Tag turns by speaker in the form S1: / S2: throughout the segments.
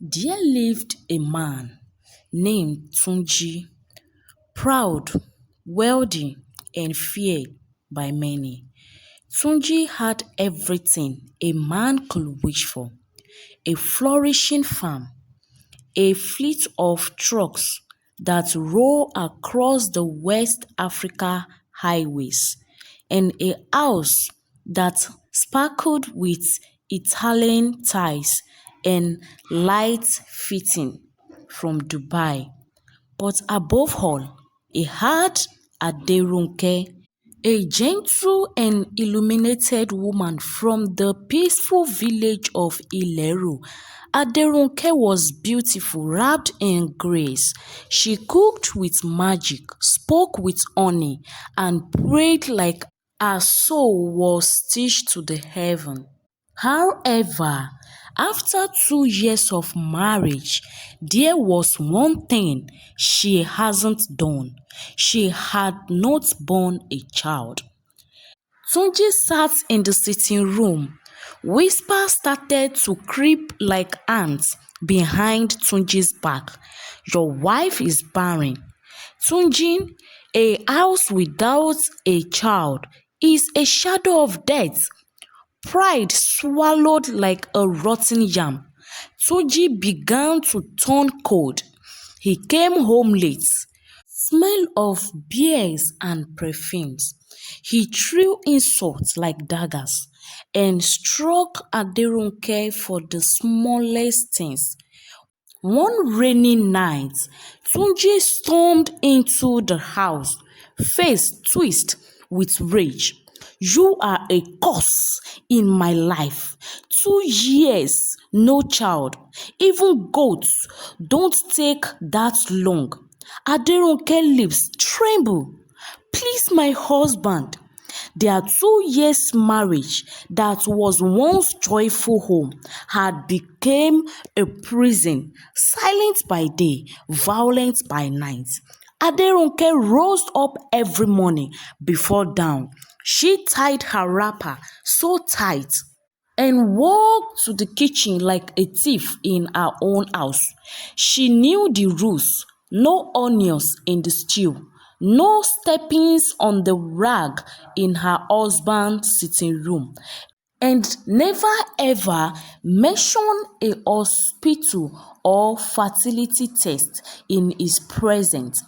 S1: There lived a man named Tunji, proud, wealthy, and feared by many. Tunji had everything a man could wish for: a flourishing farm, a fleet of trucks that roll across the West Africa highways, and a house that sparkled with Italian ties and light fitting from Dubai. But above all, he had Aderunke, a gentle and illuminated woman from the peaceful village of Ileru. Aderunke was beautiful, wrapped in grace. She cooked with magic, spoke with honey, and prayed like her soul was stitched to the heaven. However, after 2 years of marriage, there was one thing she hasn't done. She had not born a child. Tunji sat in the sitting room. Whispers started to creep like ants behind Tunji's back. Your wife is barren. Tunji, a house without a child is a shadow of death. Pride swallowed like a rotten yam. Tunji began to turn cold. He came home late, smell of beers and perfumes. He threw insults like daggers and struck Aderunke for the smallest things. One rainy night, Tunji stormed into the house, face twist with rage. You are a curse in my life. 2 years, no child. Even goats don't take that long. Aderunke lips tremble. Please, my husband. Their 2 years marriage that was once joyful home had become a prison, silent by day, violent by night. Aderunke rose up every morning before dawn. She tied her wrapper so tight and walked to the kitchen like a thief in her own house. She knew the rules: no onions in the stew, no steppings on the rag in her husband's sitting room, and never ever mention a hospital or fertility test in his presence.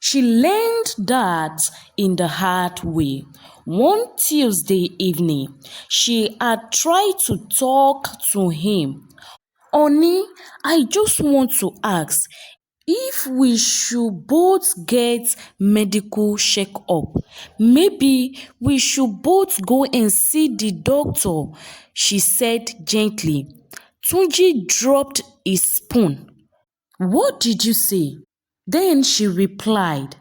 S1: She learned that in the hard way. One Tuesday evening, she had tried to talk to him. Honey, I just want to ask if we should both get medical check-up. Maybe we should both go and see the doctor, she said gently. Tunji dropped his spoon. What did you say? Then she replied,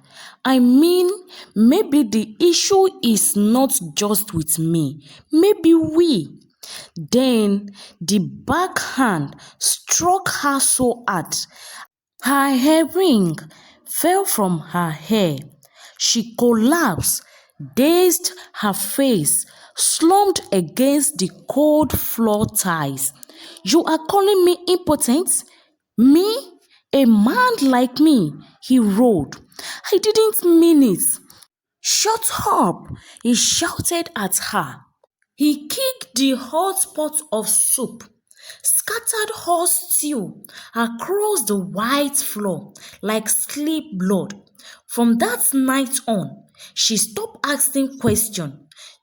S1: I mean, maybe the issue is not just with me. Maybe we. Then the backhand struck her so hard. Her earring fell from her hair. She collapsed, dazed, her face slumped against the cold floor tiles. You are calling me impotent? Me? A man like me? He roared. I didn't mean it. Shut up! He shouted at her. He kicked the hot pot of soup, scattered hot stew across the white floor like sleep blood. From that night on, she stopped asking questions.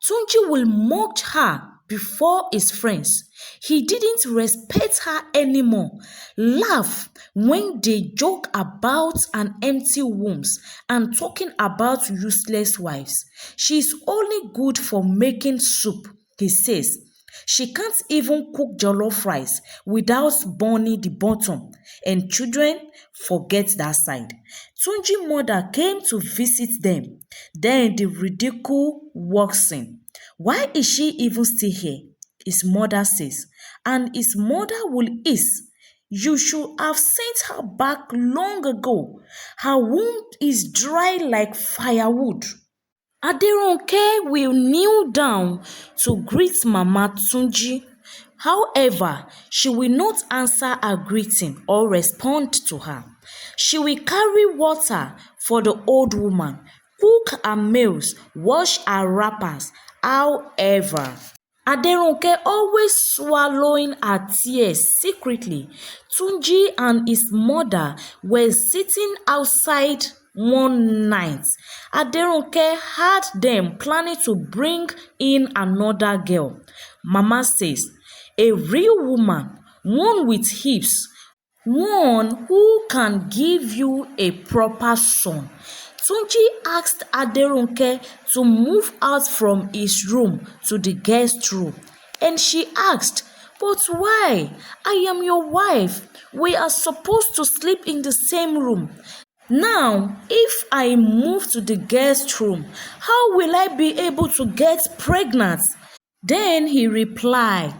S1: Tunji will mock her before his friends. He didn't respect her anymore, laugh when they joke about an empty wombs and talking about useless wives. She's only good for making soup, he says. She can't even cook jollof rice without burning the bottom, and children forget that side. Tunji's mother came to visit them. Then the ridicule walks in. Why is she even still here? His mother says. And his mother will hiss. You should have sent her back long ago. Her wound is dry like firewood. Aderonke will kneel down to greet Mama Tunji. However, she will not answer her greeting or respond to her. She will carry water for the old woman, cook her meals, wash her wrappers. However, Aderonke always swallowing her tears secretly. Tunji and his mother were sitting outside one night. Aderonke had them planning to bring in another girl. Mama says, a real woman, one with hips, one who can give you a proper son. Tunji asked Aderonke to move out from his room to the guest room, and she asked, "But why? I am your wife. We are supposed to sleep in the same room. Now, if I move to the guest room, how will I be able to get pregnant?" Then he replied,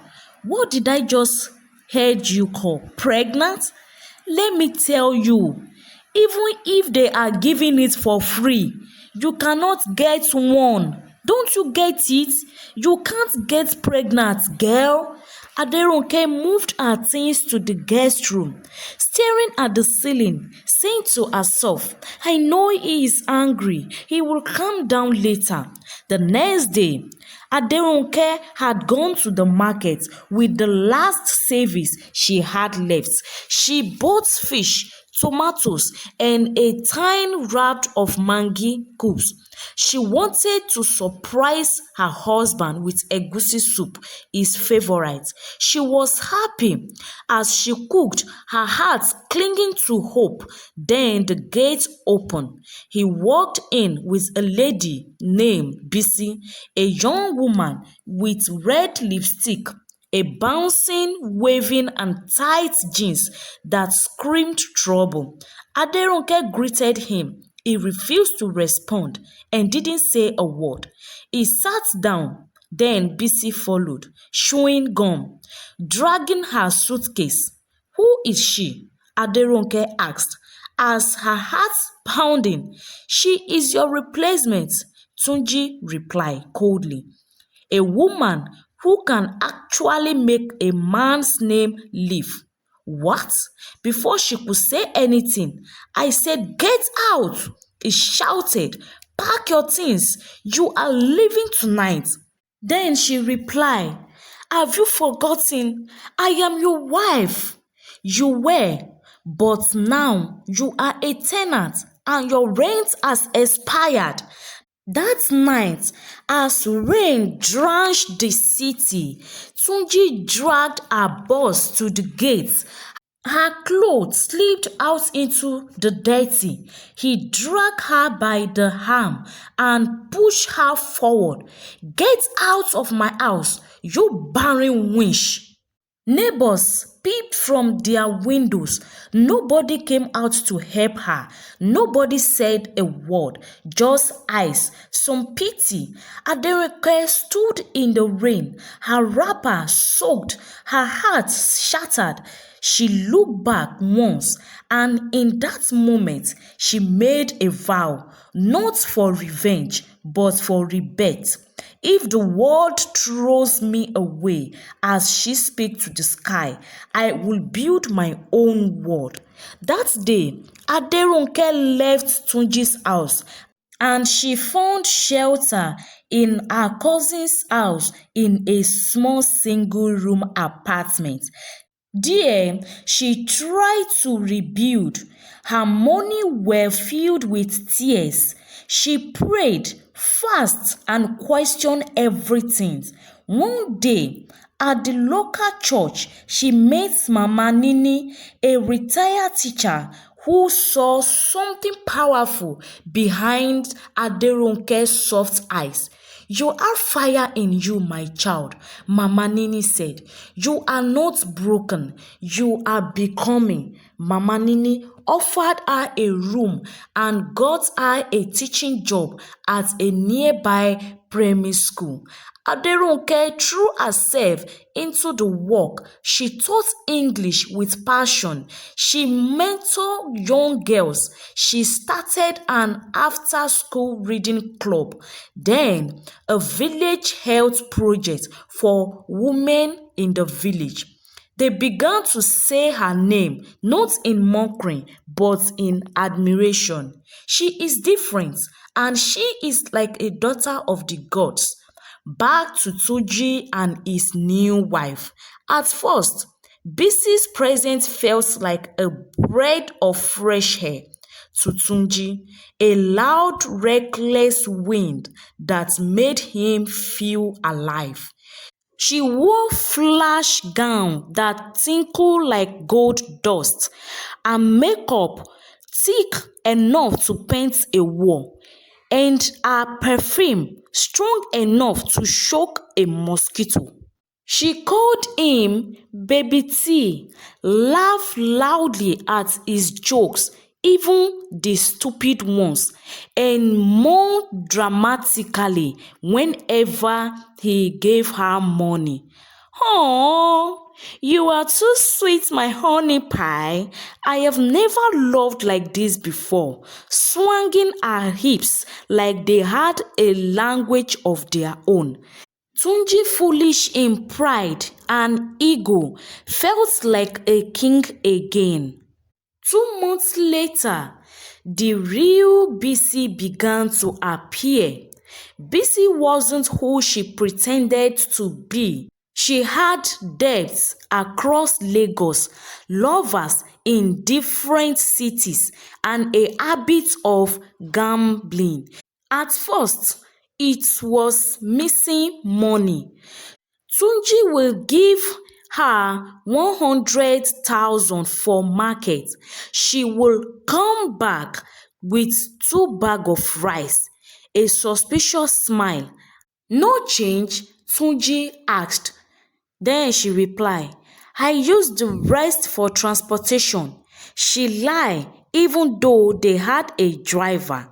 S1: "What did I just heard you call pregnant? Let me tell you, even if they are giving it for free, you cannot get one. Don't you get it? You can't get pregnant, girl." Aderonke moved her things to the guest room, staring at the ceiling, saying to herself, "I know he is angry. He will calm down later." The next day, Aderonke had gone to the market with the last savings she had left. She bought fish, tomatoes, and a tin wrapped of mangi cubes. She wanted to surprise her husband with egusi soup, his favorite. She was happy as she cooked, her heart clinging to hope. Then the gate opened. He walked in with a lady named Bissy, a young woman with red lipstick, a bouncing, waving, and tight jeans that screamed trouble. Aderonke greeted him. He refused to respond and didn't say a word. He sat down. Then Bissy followed, chewing gum, dragging her suitcase. "Who is she?" Aderonke asked, as her heart pounding. "She is your replacement," Tunji replied coldly. "A woman who can actually make a man's name live." "What?" Before she could say anything, I said, "Get out!" He shouted, "Pack your things. You are leaving tonight." Then she replied, "Have you forgotten? I am your wife. You were, but now you are a tenant and your rent has expired." That night, as rain drenched the city, Tunji dragged her boss to the gate. Her clothes slipped out into the dirty. He dragged her by the arm and pushed her forward. "Get out of my house, you barren wench!" Neighbors peeped from their windows. Nobody came out to help her. Nobody said a word, just eyes, some pity. Aderonke stood in the rain, her wrapper soaked, her heart shattered. She looked back once, and in that moment, she made a vow, not for revenge, but for rebirth. "If the world throws me away," as she spoke to the sky, "I will build my own world." That day, Aderonke left Tunji's house and she found shelter in her cousin's house in a small single-room apartment. There, she tried to rebuild. Her mornings were filled with tears. She prayed, fasted, and questioned everything. One day, at the local church, she met Mama Nini, a retired teacher who saw something powerful behind Aderonke's soft eyes. "You have fire in you, my child," Mama Nini said. "You are not broken. You are becoming." Mama Nini offered her a room and got her a teaching job at a nearby primary school. Aderunke threw herself into the work. She taught English with passion. She mentored young girls. She started an after-school reading club, then a village health project for women in the village. They began to say her name, not in mockery, but in admiration. She is different, and she is like a daughter of the gods. Back to Tunji and his new wife. At first, Bissy's presence felt like a breath of fresh air to Tunji, a loud, reckless wind that made him feel alive. She wore flash gown that tinkled like gold dust, and makeup thick enough to paint a wall, and her perfume strong enough to shock a mosquito. She called him Baby T, laughed loudly at his jokes, even the stupid ones, and mourned dramatically whenever he gave her money. Oh, you are too sweet, my honey pie. I have never loved like this before, swinging her hips like they had a language of their own. Tunji, foolish in pride and ego, felt like a king again. 2 months later, the real Bissy began to appear. Bissy wasn't who she pretended to be. She had debts across Lagos, lovers in different cities, and a habit of gambling. At first, it was missing money. Tunji will give her 100,000 for market. She will come back with 2 bags of rice. A suspicious smile. No change? Tunji asked. Then she replied, I used the rest for transportation. She lied even though they had a driver.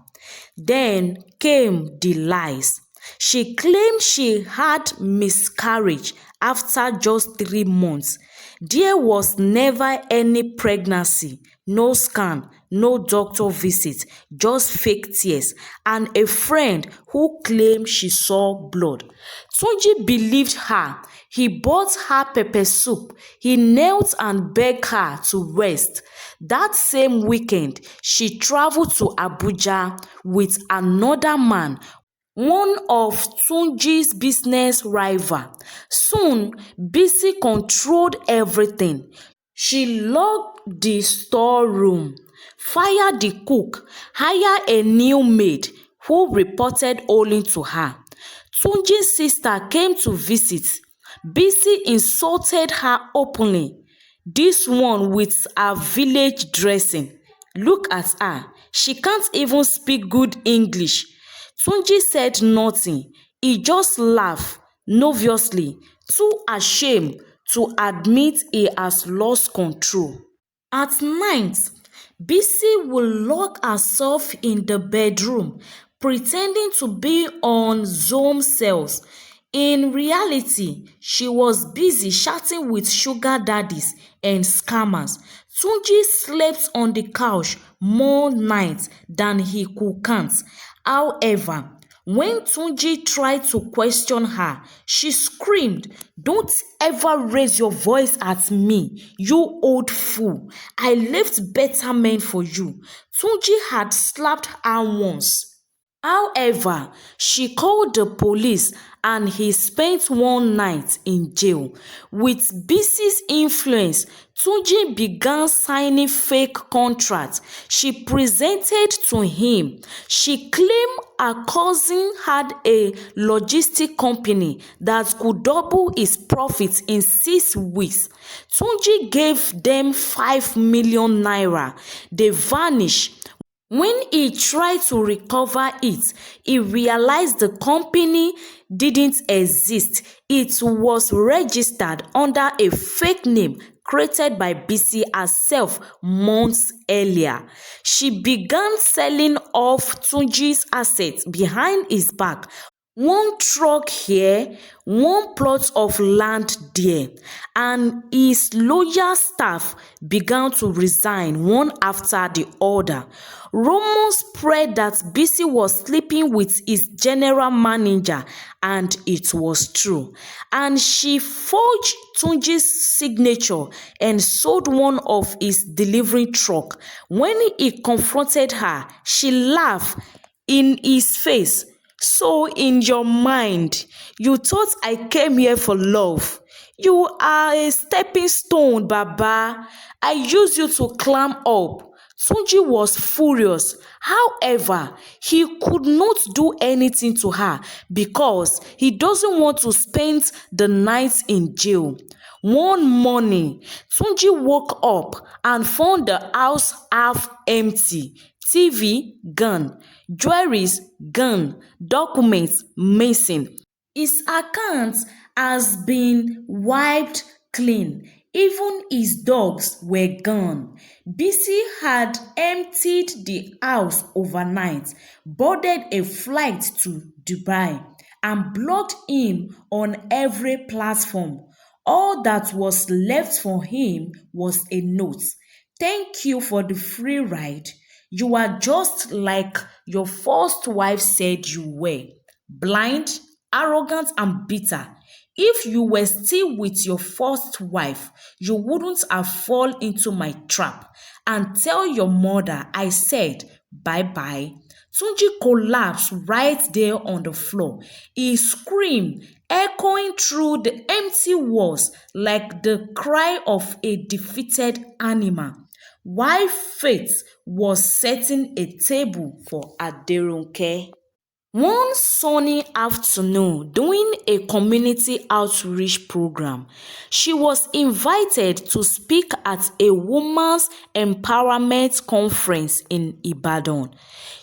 S1: Then came the lies. She claimed she had miscarriage after just 3 months. There was never any pregnancy, no scan, no doctor visit, just fake tears, and a friend who claimed she saw blood. Tunji believed her. He bought her pepper soup. He knelt and begged her to rest. That same weekend, she traveled to Abuja with another man, one of Tunji's business rival. Soon, Bissy controlled everything. She locked the storeroom, fired the cook, hired a new maid who reported only to her. Tunji's sister came to visit. Bissy insulted her openly. This one with her village dressing. Look at her. She can't even speak good English. Tunji said nothing. He just laughed, nervously, too ashamed to admit he has lost control. At night, Bissy will lock herself in the bedroom, pretending to be on Zoom cells. In reality, she was busy chatting with sugar daddies and scammers. Tunji slept on the couch more nights than he could count. However, when Tunji tried to question her, she screamed, Don't ever raise your voice at me, you old fool. I left better men for you. Tunji had slapped her once. However, she called the police and he spent one night in jail. With Bissy's influence, Tunji began signing fake contracts she presented to him. She claimed her cousin had a logistic company that could double his profits in 6 weeks. Tunji gave them 5 million naira. They vanished. When he tried to recover it, he realized the company didn't exist. It was registered under a fake name created by Bissy herself months earlier. She began selling off Tunji's assets behind his back, One truck here, one plot of land there, and his loyal staff began to resign one after the other. Rumors spread that Bissy was sleeping with his general manager, and it was true. And she forged Tunji's signature and sold one of his delivery truck. When he confronted her, she laughed in his face. So in your mind, you thought I came here for love. You are a stepping stone, Baba. I used you to climb up. Tunji was furious. However, he could not do anything to her because he doesn't want to spend the night in jail. One morning, Tunji woke up and found the house half empty. TV gone, jewelries gone, documents missing. His account has been wiped clean. Even his dogs were gone. Bissy had emptied the house overnight, boarded a flight to Dubai, and blocked him on every platform. All that was left for him was a note. Thank you for the free ride. You are just like your first wife said you were, blind, arrogant, and bitter. If you were still with your first wife, you wouldn't have fallen into my trap. And tell your mother I said bye bye. Tunji collapsed right there on the floor. He screamed, echoing through the empty walls like the cry of a defeated animal. While Faith was setting a table for Aderonke. One sunny afternoon during a community outreach program, she was invited to speak at a women's empowerment conference in Ibadan.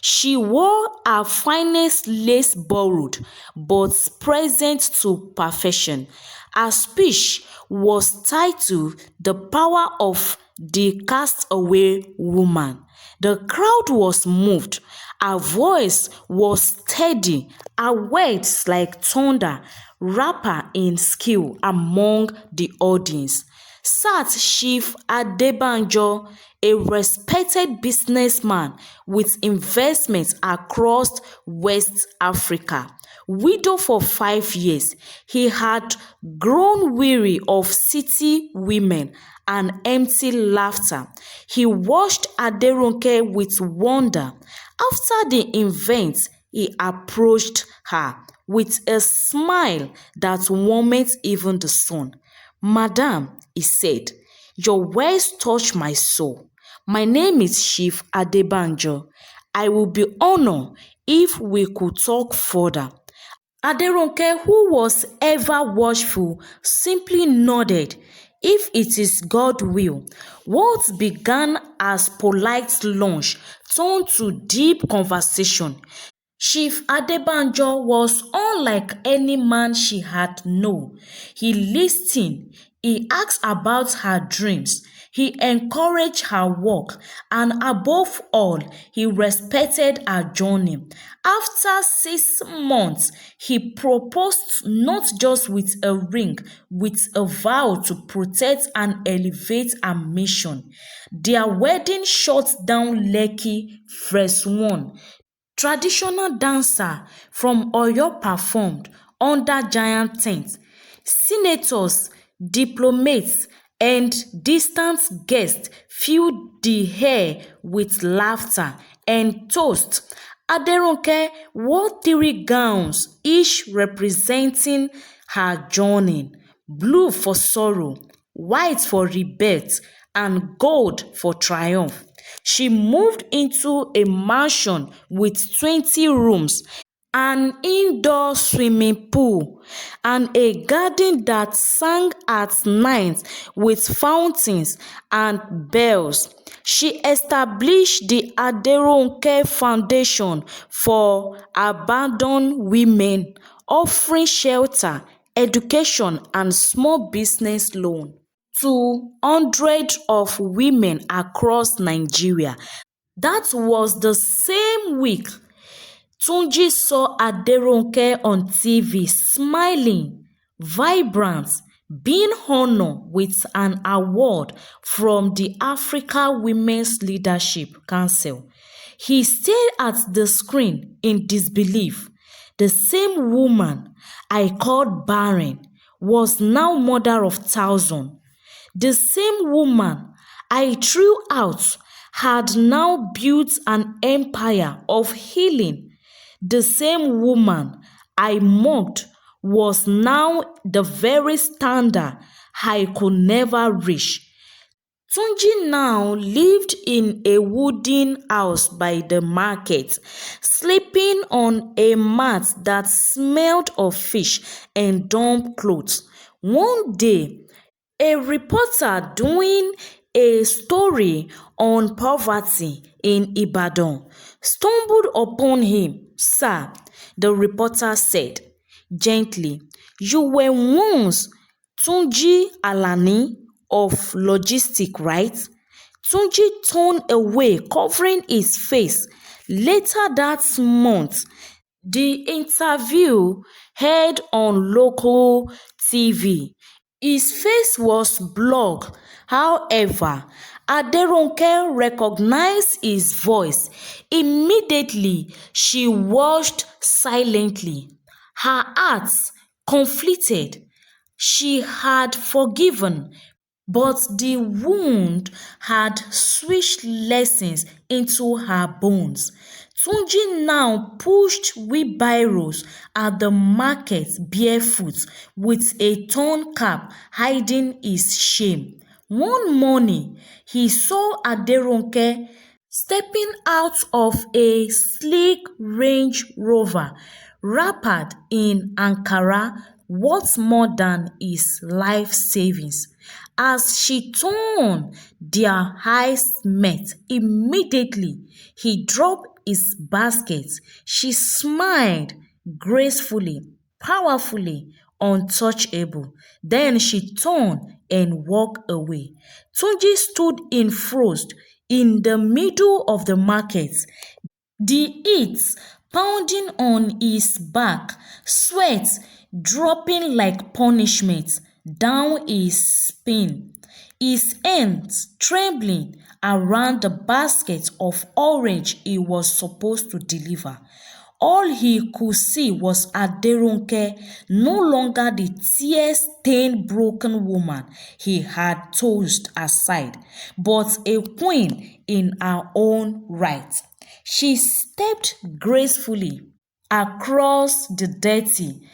S1: She wore her finest lace borrowed but present to perfection. Her speech was titled "The Power of the Castaway Woman." The crowd was moved. Her voice was steady, her words like thunder, rapper in skill among the audience. Sat Chief Adebanjo, a respected businessman with investments across West Africa. Widow for 5 years, he had grown weary of city women and empty laughter. He watched Aderonke with wonder. After the event, he approached her with a smile that warmed even the sun. "Madam," he said, "your words touch my soul. My name is Chief Adebanjo. I would be honored if we could talk further." Aderonke, who was ever watchful, simply nodded. If it is God will. What began as polite lunch turned to deep conversation. Chief Adebanjo was unlike any man she had known. He listened, he asked about her dreams, he encouraged her work, and above all, he respected her journey. After 6 months, he proposed not just with a ring, with a vow to protect and elevate her mission. Their wedding shut down Lekki Phase 1. Traditional dancer from Oyo performed under giant tents. Senators, diplomats, and distant guests filled the air with laughter and toast. Aderonke wore 3 gowns, each representing her journey: blue for sorrow, white for rebirth, and gold for triumph. She moved into a mansion with 20 rooms, an indoor swimming pool, and a garden that sang at night with fountains and bells. She established the Aderonke Foundation for abandoned women, offering shelter, education, and small business loan to hundreds of women across Nigeria. That was the same week Tunji saw Aderonke on TV smiling, vibrant, being honored with an award from the Africa Women's Leadership Council. He stared at the screen in disbelief. The same woman I called barren was now mother of thousands. The same woman I threw out had now built an empire of healing. The same woman I mocked was now the very standard I could never reach. Tunji now lived in a wooden house by the market, sleeping on a mat that smelled of fish and damp clothes. One day, a reporter doing a story on poverty in Ibadan stumbled upon him. "Sir," the reporter said gently, "you were once Tunji Alani of Logistic, right?" Tunji turned away, covering his face. Later that month, the interview aired on local TV. His face was blurred. However, Aderonke recognized his voice. Immediately, she watched silently. Her heart conflicted. She had forgiven, but the wound had switched lessons into her bones. Tunji now pushed wheelbarrows at the market barefoot, with a torn cap hiding his shame. One morning, he saw Aderonke stepping out of a sleek Range Rover, wrapped in Ankara, worth more than his life savings. As she turned, their eyes met. Immediately, he dropped his basket. She smiled gracefully, powerfully, untouchable. Then she turned and walked away. Tunji stood in frost in the middle of the market, the heat pounding on his back, sweat dropping like punishment down his spine, his hands trembling around the basket of orange he was supposed to deliver. All he could see was Aderonke, no longer the tear-stained broken woman he had tossed aside, but a queen in her own right. She stepped gracefully across the dirty,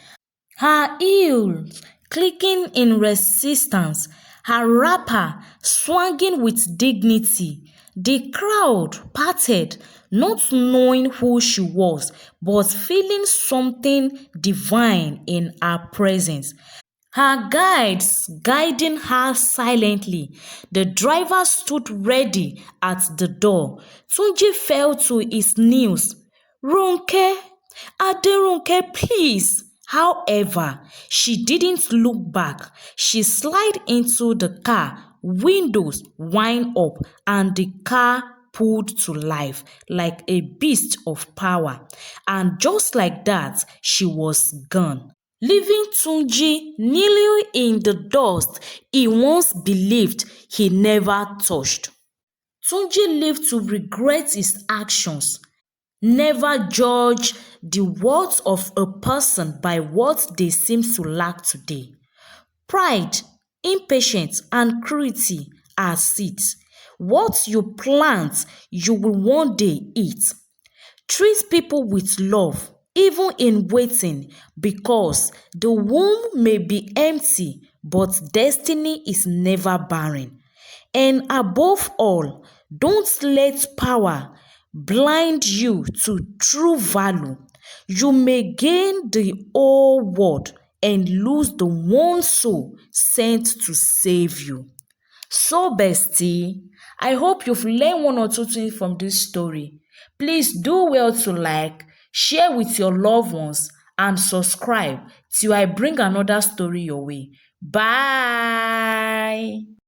S1: her heels clicking in resistance, her wrapper swinging with dignity. The crowd parted, not knowing who she was, but feeling something divine in her presence. Her guides guiding her silently. The driver stood ready at the door. Tunji fell to his knees. "Ronke, Aderonke, please." However, she didn't look back. She slid into the car, windows wind up, and the car pulled to life like a beast of power. And just like that, she was gone, leaving Tunji kneeling in the dust he once believed he never touched. Tunji lived to regret his actions. Never judge the worth of a person by what they seem to lack today. Pride, impatience, and cruelty are seeds. What you plant, you will one day eat. Treat people with love, even in waiting, because the womb may be empty, but destiny is never barren. And above all, don't let power blind you to true value. You may gain the whole world and lose the one soul sent to save you. So, bestie, I hope you've learned one or two things from this story. Please do well to like, share with your loved ones, and subscribe till I bring another story your way. Bye.